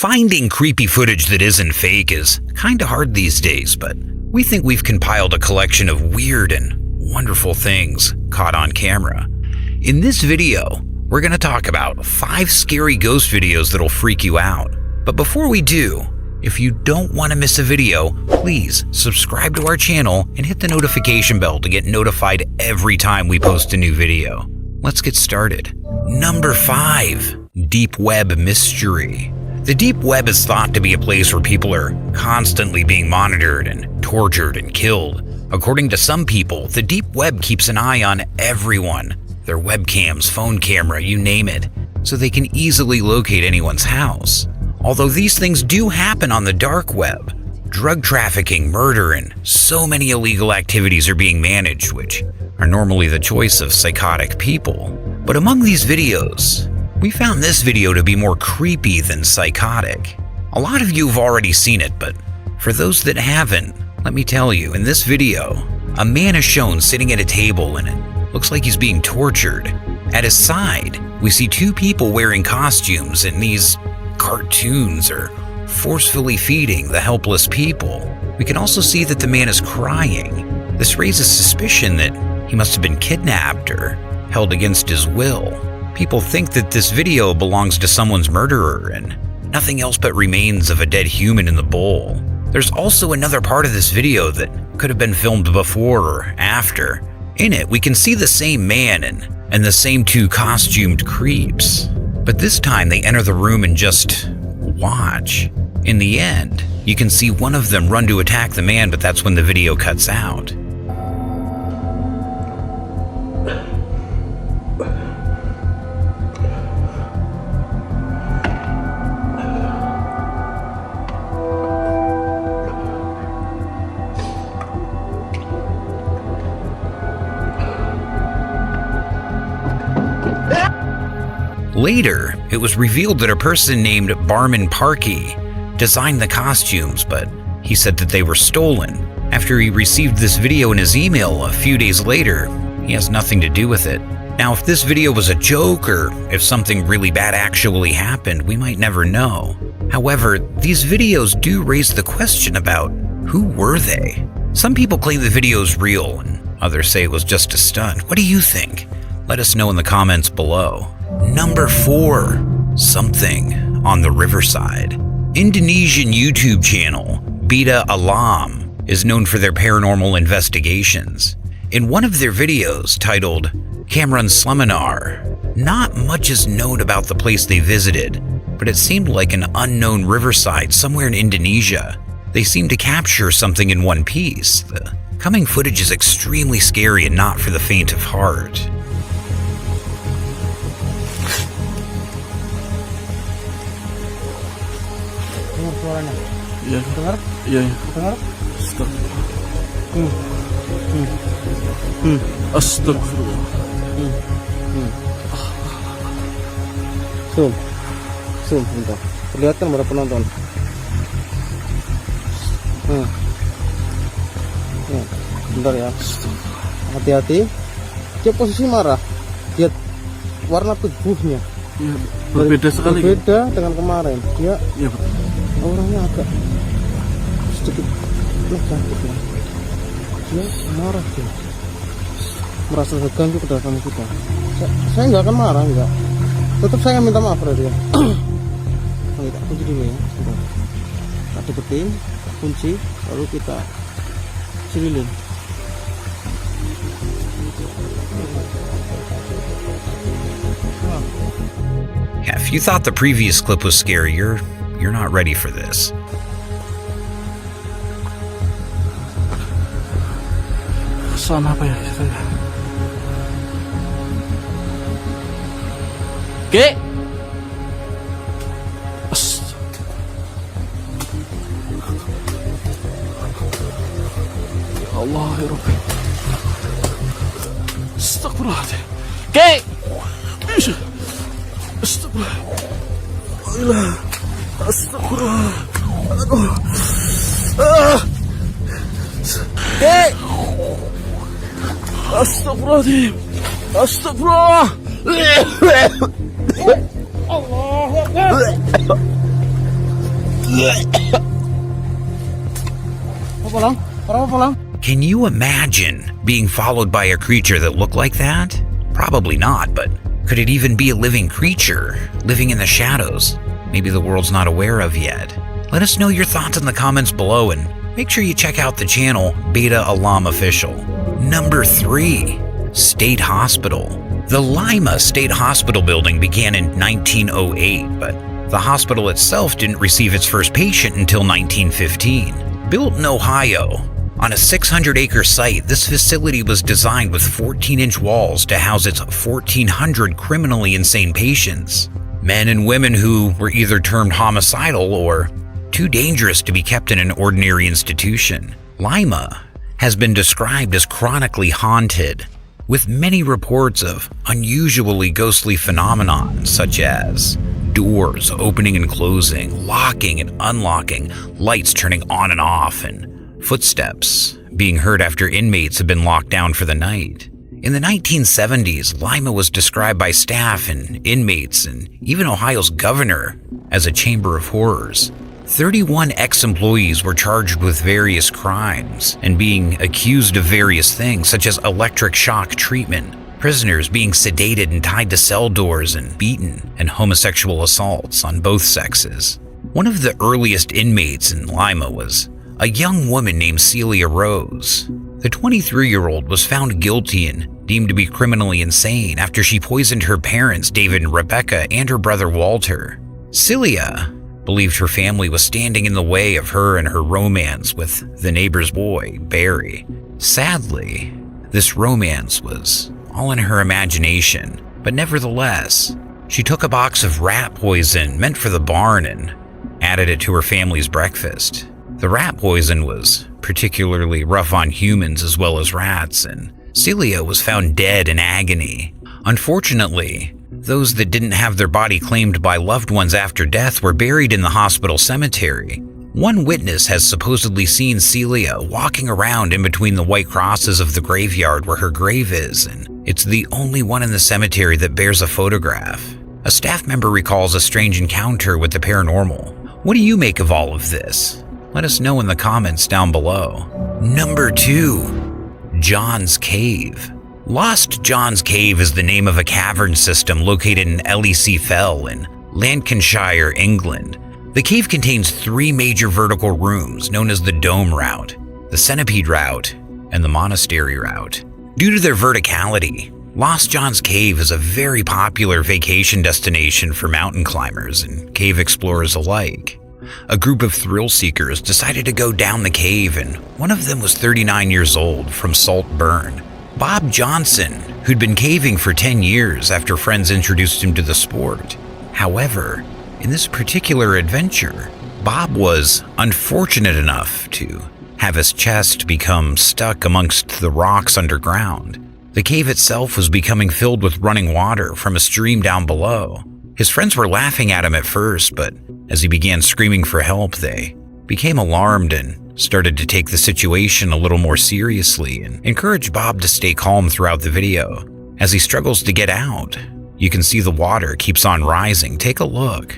Finding creepy footage that isn't fake is kinda hard these days, but we think we've compiled a collection of weird and wonderful things caught on camera. In this video, we're gonna talk about 5 scary ghost videos that'll freak you out. But before we do, if you don't want to miss a video, please subscribe to our channel and hit the notification bell to get notified every time we post a new video. Let's get started. Number 5. Deep Web Mystery. The deep web is thought to be a place where people are constantly being monitored and tortured and killed. According to some people, the deep web keeps an eye on everyone, their webcams, phone camera, you name it, so they can easily locate anyone's house. Although these things do happen on the dark web, drug trafficking, murder, and so many illegal activities are being managed, which are normally the choice of psychotic people. But among these videos, we found this video to be more creepy than psychotic. A lot of you have already seen it, but for those that haven't, let me tell you, in this video, a man is shown sitting at a table and it looks like he's being tortured. At his side, we see 2 people wearing costumes, and these cartoons are forcefully feeding the helpless people. We can also see that the man is crying. This raises suspicion that he must have been kidnapped or held against his will. People think that this video belongs to someone's murderer and nothing else but remains of a dead human in the bowl. There's also another part of this video that could have been filmed before or after. In it, we can see the same man and the same 2 costumed creeps. But this time they enter the room and just watch. In the end, you can see one of them run to attack the man, but that's when the video cuts out. Later, it was revealed that a person named Barman Parkey designed the costumes, but he said that they were stolen. After he received this video in his email a few days later, he has nothing to do with it. Now, if this video was a joke or if something really bad actually happened, we might never know. However, these videos do raise the question about who were they? Some people claim the video is real and others say it was just a stunt. What do you think? Let us know in the comments below. Number 4. Something on the Riverside. Indonesian YouTube channel Bida Alam is known for their paranormal investigations. In one of their videos titled Cameron Sleminar, not much is known about the place they visited, but it seemed like an unknown riverside somewhere in Indonesia. They seem to capture something in one piece. The coming footage is extremely scary and not for the faint of heart. Suaranya? Iya. Dengar? Iya. Dengar? Astagfirullah. Zoom, bentar. Perlihatkan para penonton. Bentar ya. Hati-hati. Dia posisi marah. Lihat warna tubuhnya. Ya, berbeda sekali. Berbeda dengan kemarin. Dia betul. Orangnya agak sedikit negatif ya. Dia marah dia. Merasa terganggu kedatangan kita. Saya nggak akan marah, enggak. Tetap saya minta maaf pada dia. Kita kunci dulu ya. Sebentar. Kita deketin, kunci, lalu kita cirilin. Yeah, if you thought the previous clip was scary, you're not ready for this. Sana apa ya? Oke. Ya Allah ya Rabbi. Astagfirullahaladzim. Oke. Astagfirullah. Astagfirullah. Aduh. Astagfirullahaladzim. Astagfirullah. Allahu Akbar. Apa lang? Parang apa lang? Can you imagine being followed by a creature that looked like that? Probably not, but could it even be a living creature living in the shadows maybe the world's not aware of yet? Let us know your thoughts in the comments below, and make sure you check out the channel Beta Alam Official. Number 3. State Hospital. The Lima State Hospital building began in 1908, but the hospital itself didn't receive its first patient until 1915. Built in Ohio, on a 600-acre site, this facility was designed with 14-inch walls to house its 1,400 criminally insane patients. Men and women who were either termed homicidal or too dangerous to be kept in an ordinary institution. Lima has been described as chronically haunted, with many reports of unusually ghostly phenomenon such as doors opening and closing, locking and unlocking, lights turning on and off, and footsteps being heard after inmates have been locked down for the night. In the 1970s, Lima was described by staff and inmates and even Ohio's governor as a chamber of horrors. 31 ex-employees were charged with various crimes and being accused of various things such as electric shock treatment, prisoners being sedated and tied to cell doors and beaten, and homosexual assaults on both sexes. One of the earliest inmates in Lima was a young woman named Celia Rose. The 23-year-old was found guilty and deemed to be criminally insane after she poisoned her parents, David and Rebecca, and her brother Walter. Celia believed her family was standing in the way of her and her romance with the neighbor's boy, Barry. Sadly, this romance was all in her imagination, but nevertheless, she took a box of rat poison meant for the barn and added it to her family's breakfast. The rat poison was particularly rough on humans as well as rats, and Celia was found dead in agony. Unfortunately, those that didn't have their body claimed by loved ones after death were buried in the hospital cemetery. One witness has supposedly seen Celia walking around in between the white crosses of the graveyard where her grave is, and it's the only one in the cemetery that bears a photograph. A staff member recalls a strange encounter with the paranormal. What do you make of all of this? Let us know in the comments down below. Number 2. John's Cave. Lost John's Cave is the name of a cavern system located in Lec Fell in Lancashire, England. The cave contains 3 major vertical rooms known as the Dome Route, the Centipede Route, and the Monastery Route. Due to their verticality, Lost John's Cave is a very popular vacation destination for mountain climbers and cave explorers alike. A group of thrill seekers decided to go down the cave, and one of them was 39 years old from Saltburn. Bob Johnson, who'd been caving for 10 years after friends introduced him to the sport. However, in this particular adventure, Bob was unfortunate enough to have his chest become stuck amongst the rocks underground. The cave itself was becoming filled with running water from a stream down below. His friends were laughing at him at first, but as he began screaming for help, they became alarmed and started to take the situation a little more seriously and encouraged Bob to stay calm throughout the video. As he struggles to get out, you can see the water keeps on rising. Take a look.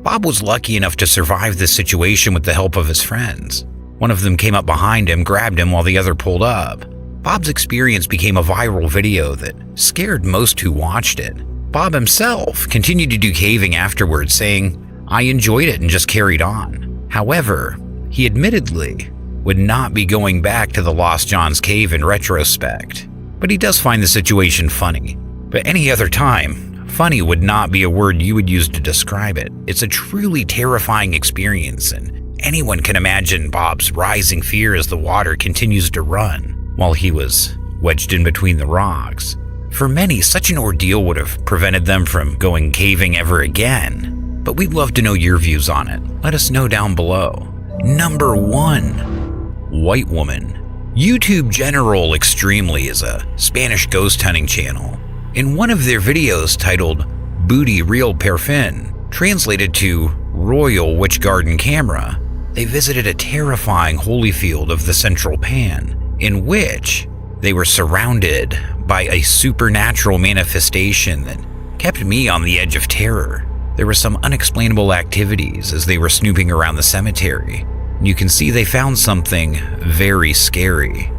Bob was lucky enough to survive this situation with the help of his friends. One of them came up behind him, grabbed him while the other pulled up. Bob's experience became a viral video that scared most who watched it. Bob himself continued to do caving afterwards, saying, I enjoyed it and just carried on. However, he admittedly would not be going back to the Lost John's Cave in retrospect, but he does find the situation funny. But any other time, funny would not be a word you would use to describe it. It's a truly terrifying experience, and anyone can imagine Bob's rising fear as the water continues to run while he was wedged in between the rocks. For many, such an ordeal would have prevented them from going caving ever again, but we'd love to know your views on it. Let us know down below. Number 1. White Woman. YouTube General Extremely is a Spanish ghost hunting channel. In one of their videos titled Booty Real Perfin, translated to Royal Witch Garden Camera, they visited a terrifying holy field of the Central Pan, in which they were surrounded by a supernatural manifestation that kept me on the edge of terror. There were some unexplainable activities as they were snooping around the cemetery. You can see they found something very scary.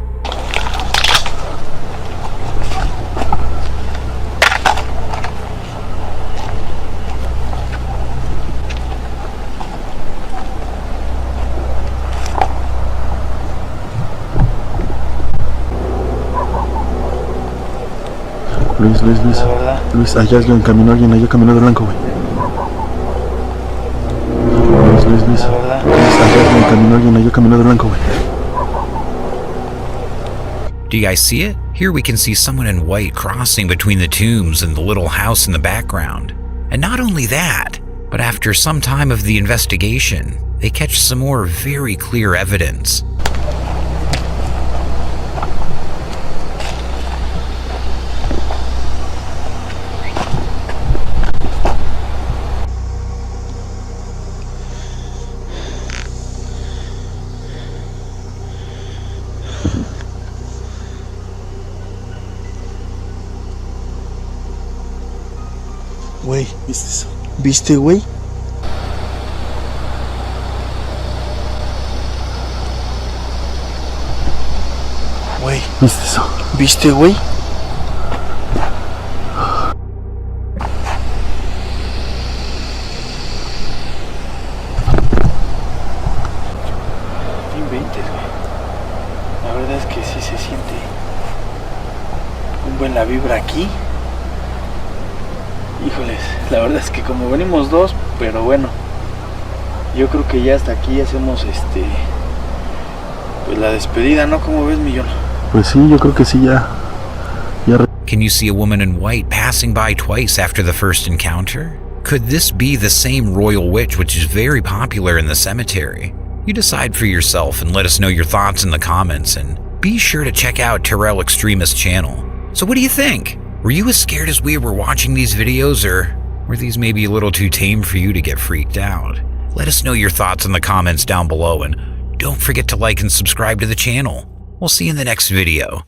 Luis, allá es en camino alguien, allá camino de blanco, güey. Luis, allá es en camino alguien, allá camino de blanco, güey. Do you guys see it? Here we can see someone in white crossing between the tombs and the little house in the background. And not only that, but after some time of the investigation, they catch some more very clear evidence. Güey, ¿viste eso? ¿Viste, güey? Güey, ¿viste eso? ¿Viste, güey? No inventes, güey. La verdad es que sí se siente un buen la vibra aquí. Híjoles, la verdad es que como venimos dos, pero bueno, yo creo que ya hasta aquí hacemos pues la despedida, ¿no? ¿Cómo ves, Millón? Pues sí, yo creo que sí, ya. Can you see a woman in white passing by twice after the first encounter? Could this be the same royal witch which is very popular in the cemetery? You decide for yourself and let us know your thoughts in the comments, and be sure to check out Terrell Extremist's channel. So what do you think? Were you as scared as we were watching these videos, or were these maybe a little too tame for you to get freaked out? Let us know your thoughts in the comments down below, and don't forget to like and subscribe to the channel. We'll see you in the next video.